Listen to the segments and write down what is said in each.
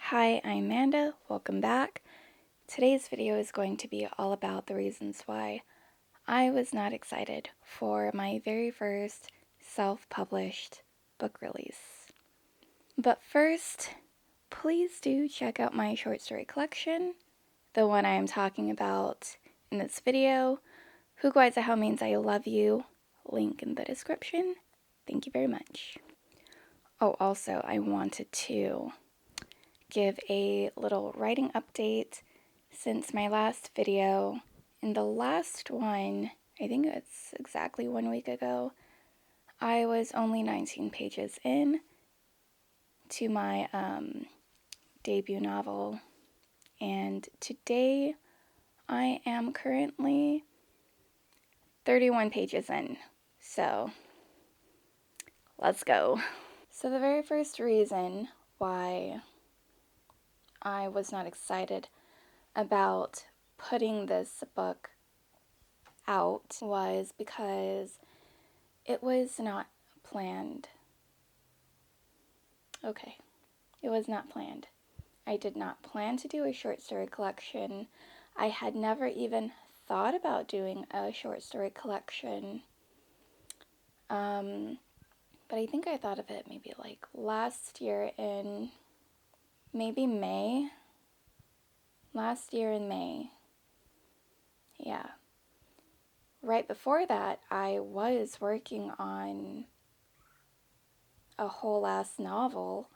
Hi, I'm Amanda. Welcome back. Today's video is going to be all about the reasons why I was not excited for my very first self-published book release. But first, please do check out my short story collection, the one I am talking about in this video. Who Guides a How Means I Love You, link in the description. Thank you very much. Oh, also, I wanted to give a little writing update since my last video. In the last one, I think it's exactly 1 week ago, I was only 19 pages in to my debut novel, and today I am currently 31 pages in, so let's go. So the very first reason why I was not excited about putting this book out was because it was not planned. Okay, it was not planned. I did not plan to do a short story collection. I had never even thought about doing a short story collection. But I think I thought of it maybe like last year in maybe May. Last year in May. Yeah. Right before that, I was working on a whole ass novel.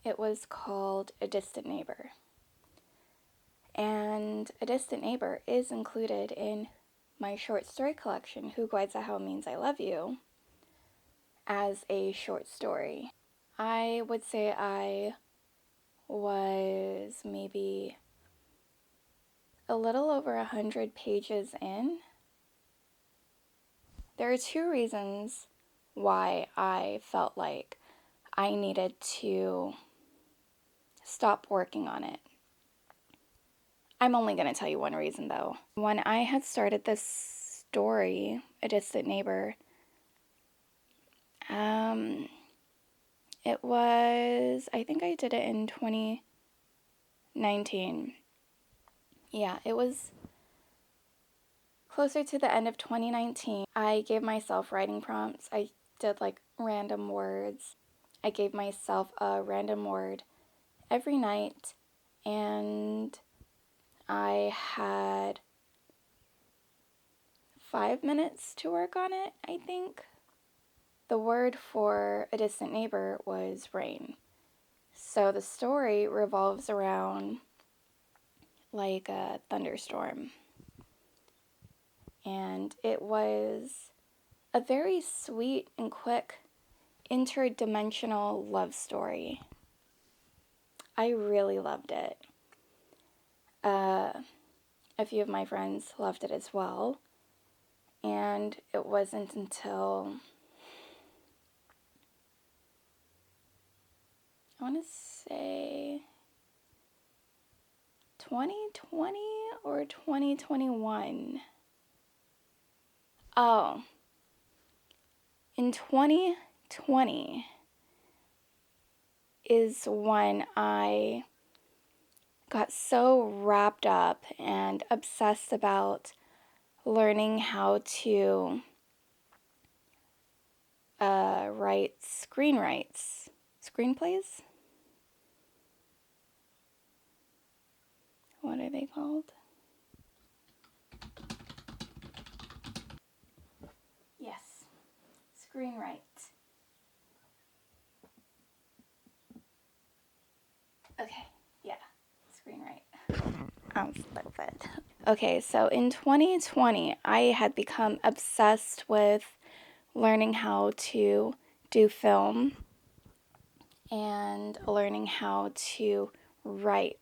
It was called A Distant Neighbor. And A Distant Neighbor is included in my short story collection, Who Guides a How Means I Love You, as a short story. I would say I was maybe a little over 100 pages in. There are two reasons why I felt like I needed to stop working on it. I'm only going to tell you one reason though. When I had started this story, A Distant Neighbor, it was, I think I did it in 2019. Yeah, it was closer to the end of 2019. I gave myself writing prompts. I did like random words. I gave myself a random word every night, and I had 5 minutes to work on it, I think. The word for A Distant Neighbor was rain. So the story revolves around like a thunderstorm. And it was a very sweet and quick interdimensional love story. I really loved it. A few of my friends loved it as well. And it wasn't until, I want to say 2020 or 2021. Oh, in 2020 is when I got so wrapped up and obsessed about learning how to write screenplays. What are they called? Yes, screenwrite. Okay, yeah, screenwrite. Stupid. Okay, so in 2020, I had become obsessed with learning how to do film and learning how to write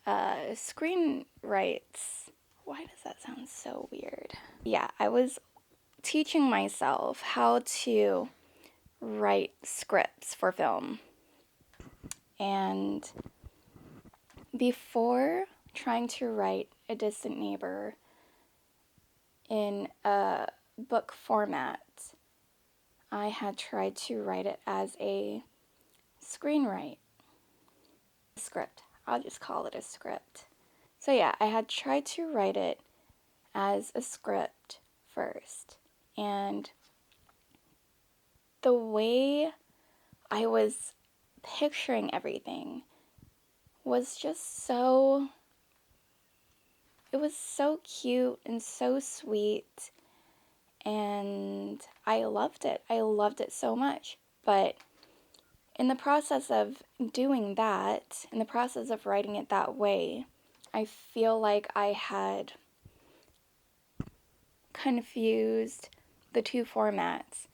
screenwrites. Why does that sound so weird? Yeah, I was teaching myself how to write scripts for film. And before trying to write A Distant Neighbor in a book format, I had tried to write it as a screenwrite. script. I'll just call it a script. So yeah, I had tried to write it as a script first. And the way I was picturing everything was just so, it was so cute and so sweet, and I loved it. I loved it so much. But in the process of doing that, in the process of writing it that way, I feel like I had confused the two formats.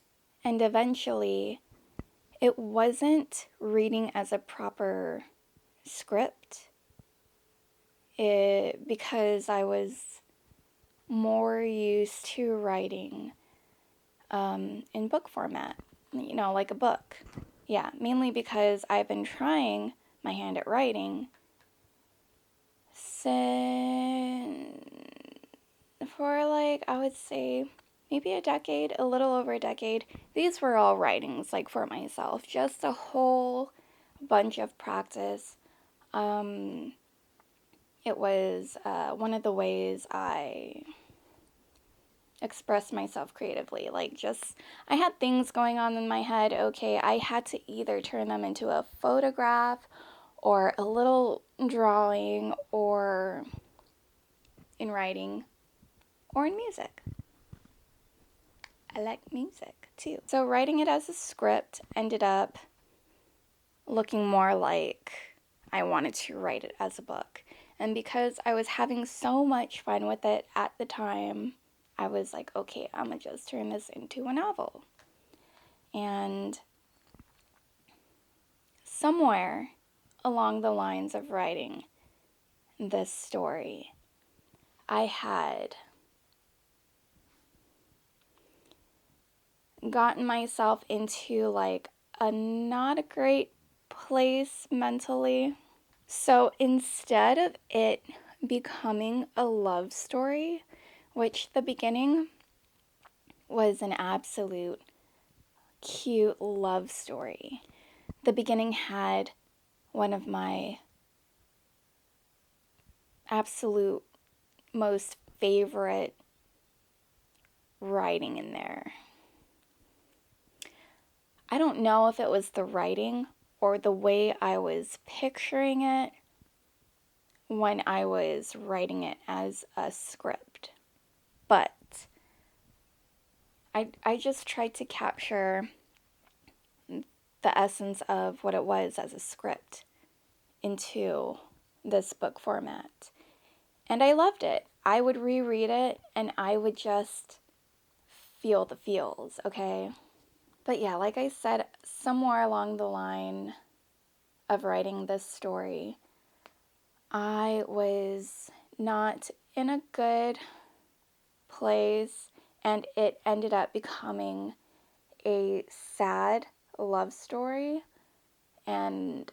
And eventually, it wasn't reading as a proper script. Because I was more used to writing in book format, like a book. Yeah, mainly because I've been trying my hand at writing for I would say maybe a decade, a little over a decade. These were all writings for myself, just a whole bunch of practice. It was one of the ways I express myself creatively. I had things going on in my head. Okay, I had to either turn them into a photograph or a little drawing or in writing or in music. I like music too. So writing it as a script ended up looking more like I wanted to write it as a book. And because I was having so much fun with it at the time, I was like, okay, I'm gonna just turn this into a novel. And somewhere along the lines of writing this story, I had gotten myself into a not a great place mentally. So instead of it becoming a love story, which the beginning was an absolute cute love story. The beginning had one of my absolute most favorite writing in there. I don't know if it was the writing or the way I was picturing it when I was writing it as a script, but I just tried to capture the essence of what it was as a script into this book format. And I loved it. I would reread it and I would just feel the feels, okay? But yeah, like I said, somewhere along the line of writing this story, I was not in a good place, and it ended up becoming a sad love story. And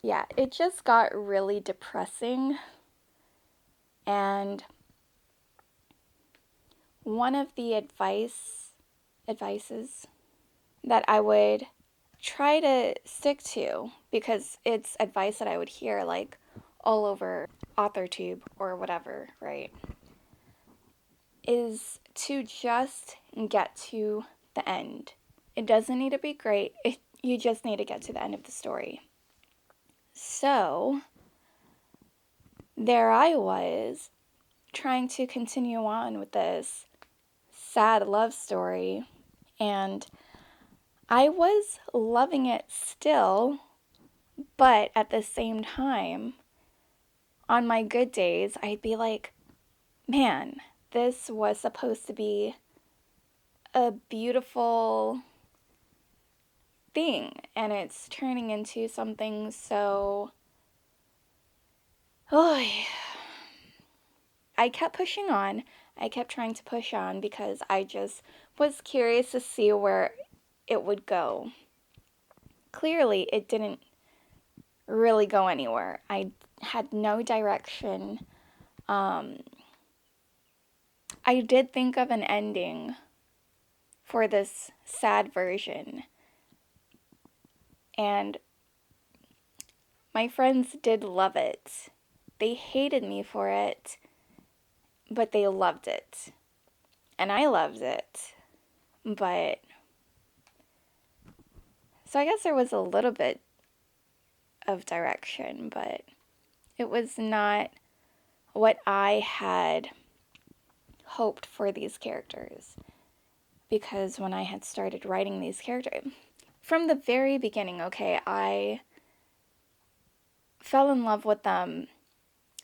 yeah, it just got really depressing. And one of the advices that I would try to stick to, because it's advice that I would hear all over AuthorTube or whatever, right, is to just get to the end. It doesn't need to be great. You just need to get to the end of the story. So there I was, trying to continue on with this sad love story, and I was loving it still, but at the same time, on my good days, I'd be like, man, this was supposed to be a beautiful thing, and it's turning into something so... Oh, I kept pushing on. I kept trying to push on because I just was curious to see where it would go. Clearly, it didn't really go anywhere. I had no direction. I did think of an ending for this sad version, And my friends did love it. They hated me for it, but they loved it. And I loved it. But, so I guess there was a little bit of direction, but it was not what I had hoped for these characters. Because when I had started writing these characters, from the very beginning, okay, I fell in love with them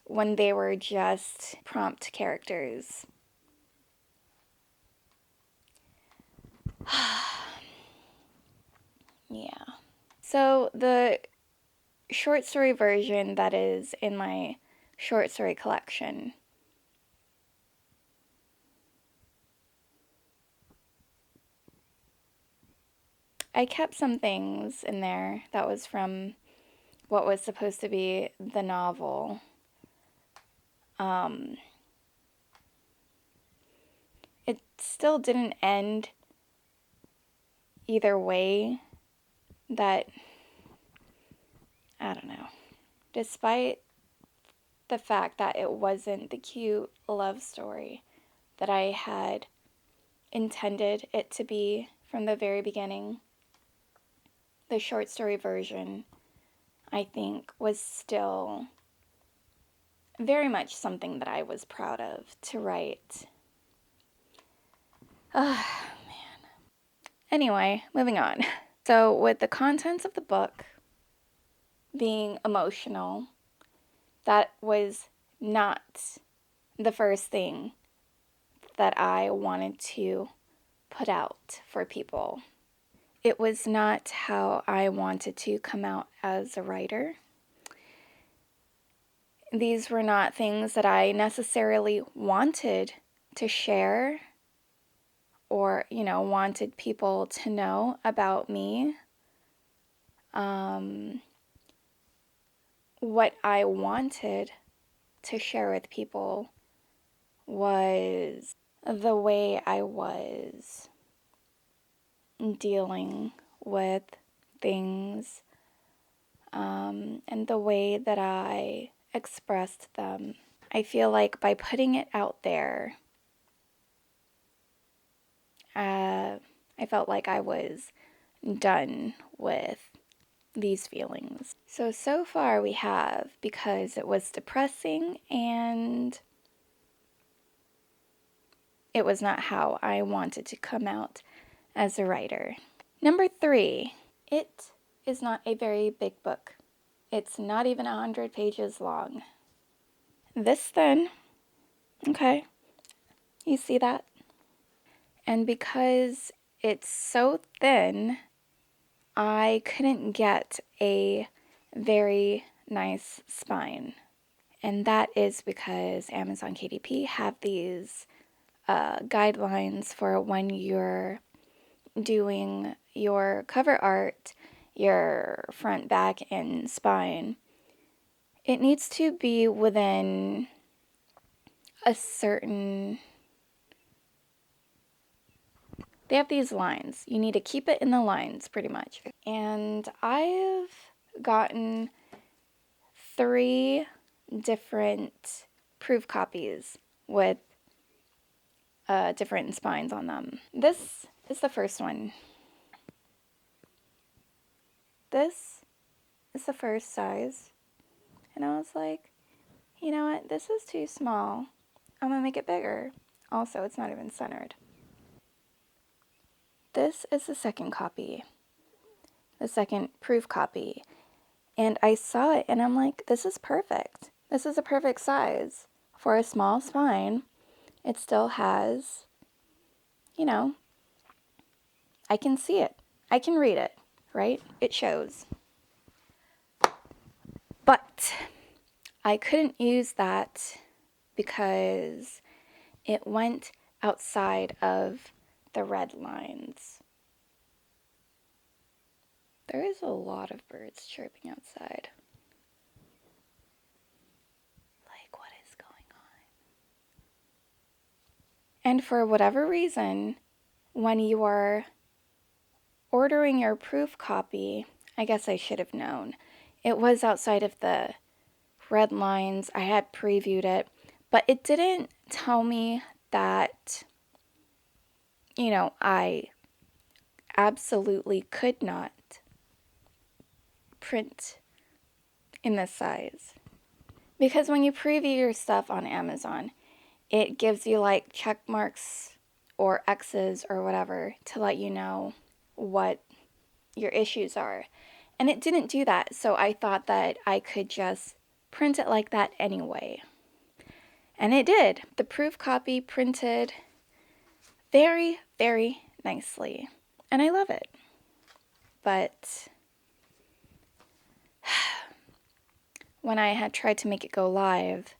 when they were just prompt characters. Yeah. So the short story version that is in my short story collection, I kept some things in there that was from what was supposed to be the novel. It still didn't end either way. That, I don't know. Despite the fact that it wasn't the cute love story that I had intended it to be from the very beginning, the short story version, I think, was still very much something that I was proud of to write. Man. Anyway, moving on. So, with the contents of the book being emotional, that was not the first thing that I wanted to put out for people. It was not how I wanted to come out as a writer. These were not things that I necessarily wanted to share or, wanted people to know about me. What I wanted to share with people was the way I was dealing with things, and the way that I expressed them. I feel like by putting it out there, I felt like I was done with these feelings. So far we have Because It Was Depressing, and it was not how I wanted to come out as a writer. Number 3, it is not a very big book. It's not even 100 pages long. This thin, okay, you see that? And because it's so thin, I couldn't get a very nice spine. And that is because Amazon KDP have these guidelines for when you're doing your cover art, your front, back, and spine. It needs to be within a certain... They have these lines. You need to keep it in the lines, pretty much. And I've gotten 3 different proof copies with different spines on them. This is the first one. This is the first size. And I was like, you know what? This is too small. I'm gonna make it bigger. Also, it's not even centered. This is the second copy. The second proof copy. And I saw it and I'm like, this is perfect. This is a perfect size. For a small spine, it still has, I can see it. I can read it, right? It shows. But I couldn't use that because it went outside of the red lines. There is a lot of birds chirping outside. Like, what is going on? And for whatever reason, when you are ordering your proof copy I guess I should have known. It was outside of the red lines. I had previewed it, but it didn't tell me that, I absolutely could not print in this size. Because when you preview your stuff on Amazon, it gives you like check marks or X's or whatever to let you know what your issues are. And it didn't do that, so I thought that I could just print it like that anyway. And it did. The proof copy printed very, very nicely. And I love it. But when I had tried to make it go live,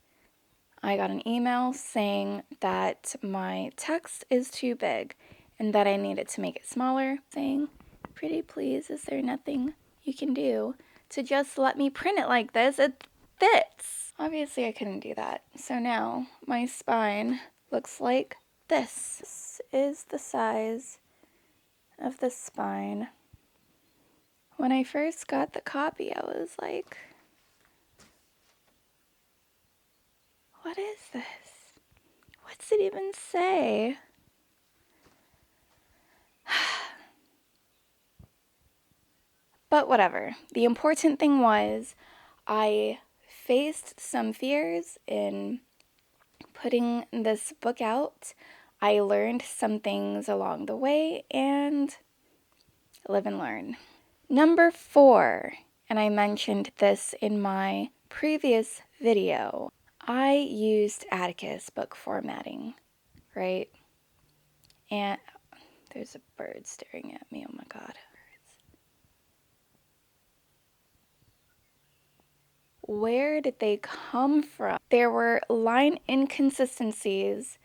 I got an email saying that my text is too big and that I needed to make it smaller, saying, "Pretty please, is there nothing you can do to just let me print it like this? It fits." Obviously, I couldn't do that. So now my spine looks like this. This is the size of the spine. When I first got the copy, I was like, what is this? What's it even say? But whatever. The important thing was I faced some fears in putting this book out. I learned some things along the way and live and learn. Number 4, and I mentioned this in my previous video, I used Atticus book formatting, right? And there's a bird staring at me, oh my god. Where did they come from? There were line inconsistencies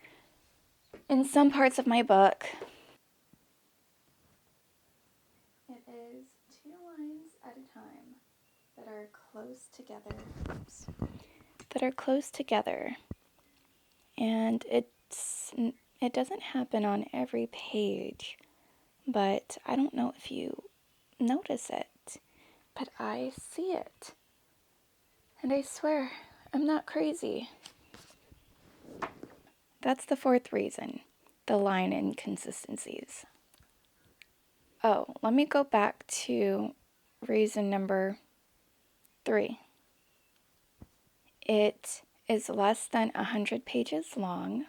in some parts of my book. It is 2 lines at a time that are close together. Oops. That are close together. And it doesn't happen on every page, but I don't know if you notice it, but I see it. And I swear, I'm not crazy. That's the 4th reason, the line inconsistencies. Oh, let me go back to reason number 3. It is less than 100 pages long,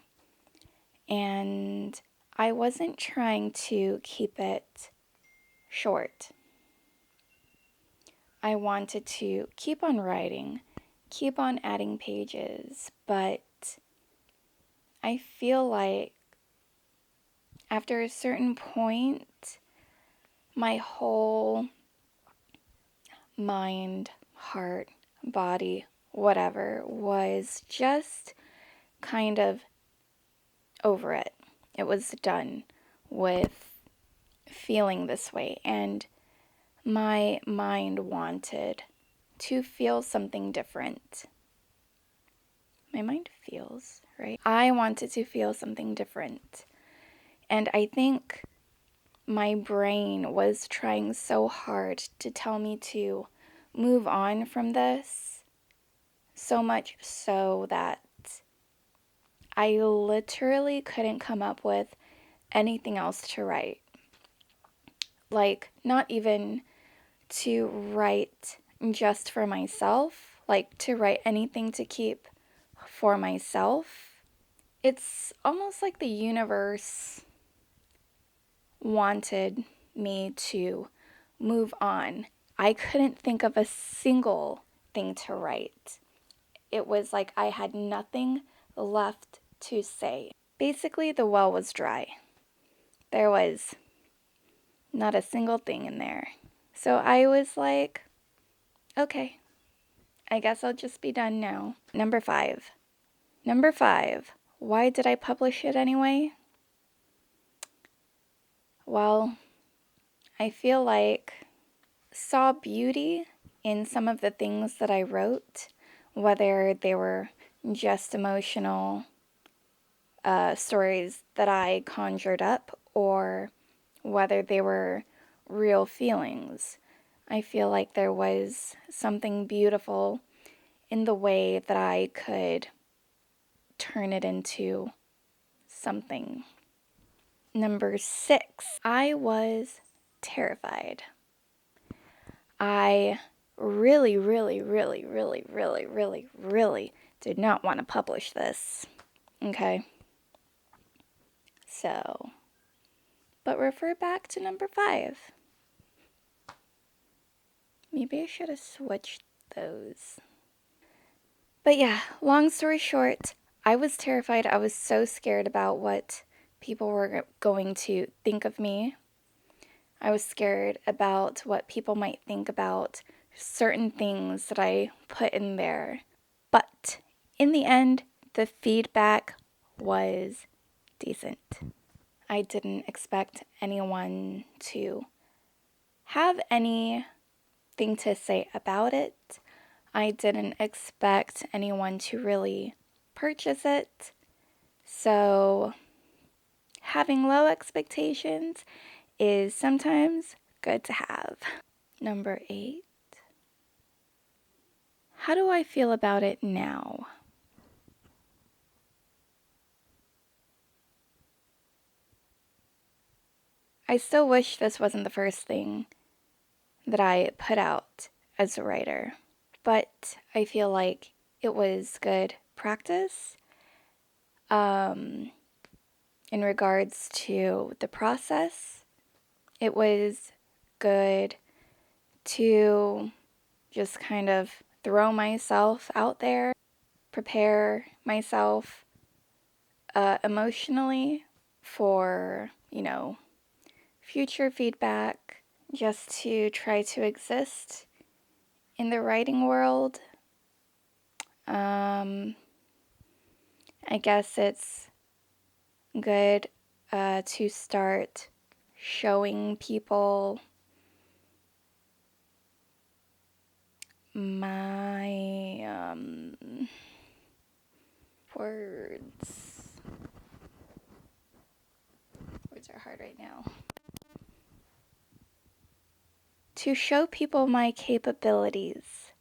and I wasn't trying to keep it short. I wanted to keep on writing, keep on adding pages, but I feel like after a certain point, my whole mind, heart, body, whatever, was just kind of over it. It was done with feeling this way, and my mind wanted to feel something different. My mind feels, right? I wanted to feel something different. And I think my brain was trying so hard to tell me to move on from this, so much so that I literally couldn't come up with anything else to write. Like, not even to write just for myself, like to write anything to keep for myself. It's almost like the universe wanted me to move on. I couldn't think of a single thing to write. It was like I had nothing left to say. Basically, the well was dry. There was not a single thing in there. So I was like, okay, I guess I'll just be done now. Number 5. Why did I publish it anyway? Well, I feel like saw beauty in some of the things that I wrote, whether they were just emotional stories that I conjured up or whether they were real feelings. I feel like there was something beautiful in the way that I could turn it into something. Number 6, I was terrified. I really, really, really, really, really, really, really did not want to publish this. Okay. So, but refer back to number 5. Maybe I should have switched those. But yeah, long story short, I was terrified. I was so scared about what people were going to think of me. I was scared about what people might think about certain things that I put in there. But in the end, the feedback was decent. I didn't expect anyone to have anything to say about it. I didn't expect anyone to really purchase it. So, having low expectations is sometimes good to have. Number 8. How do I feel about it now? I still wish this wasn't the first thing that I put out as a writer, but I feel like it was good practice in regards to the process. It was good to just kind of throw myself out there, prepare myself emotionally for, future feedback, just to try to exist in the writing world. I guess it's good to start showing people my words. Words are hard right now. To show people my capabilities.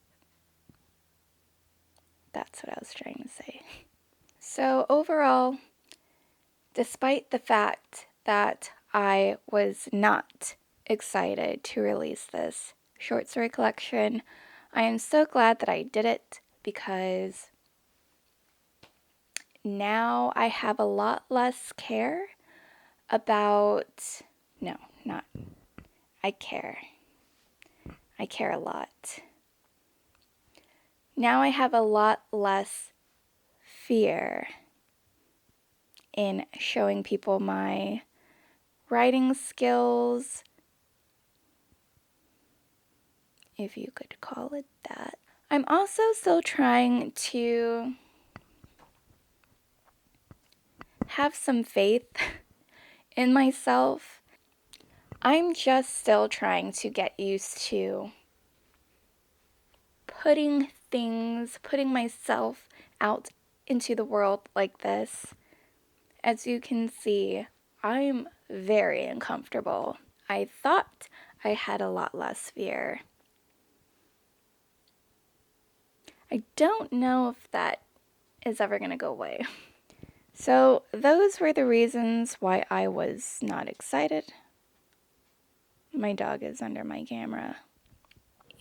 That's what I was trying to say. So overall, despite the fact that I was not excited to release this short story collection, I am so glad that I did it because now I have a lot less care about, no, not, I care. I care a lot. Now I have a lot less fear in showing people my writing skills, if you could call it that. I'm also still trying to have some faith in myself. I'm just still trying to get used to putting myself out into the world like this. As you can see, I'm very uncomfortable. I thought I had a lot less fear. I don't know if that is ever going to go away. So those were the reasons why I was not excited. My dog is under my camera.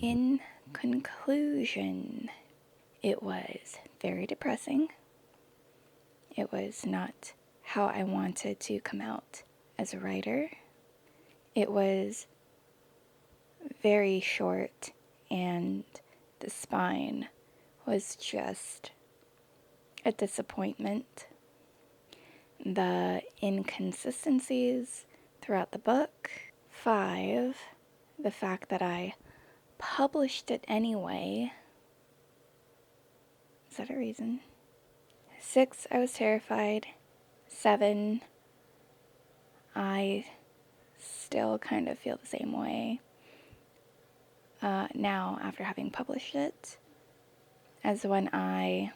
In conclusion, it was very depressing. It was not how I wanted to come out as a writer. It was very short, and the spine was just a disappointment. The inconsistencies throughout the book. 5, the fact that I published it anyway. Is that a reason? 6, I was terrified. 7, I still kind of feel the same way now after having published it as when I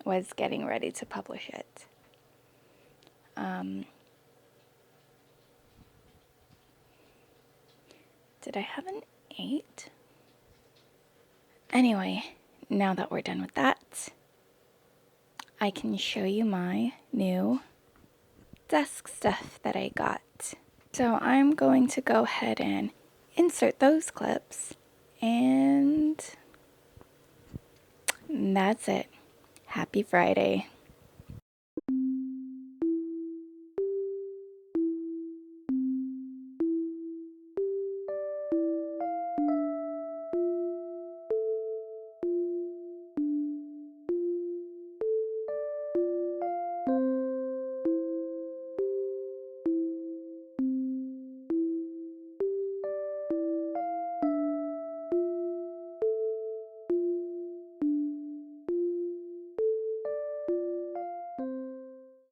was getting ready to publish it. Did I have an 8? Anyway, now that we're done with that, I can show you my new desk stuff that I got. So I'm going to go ahead and insert those clips, and that's it. Happy Friday.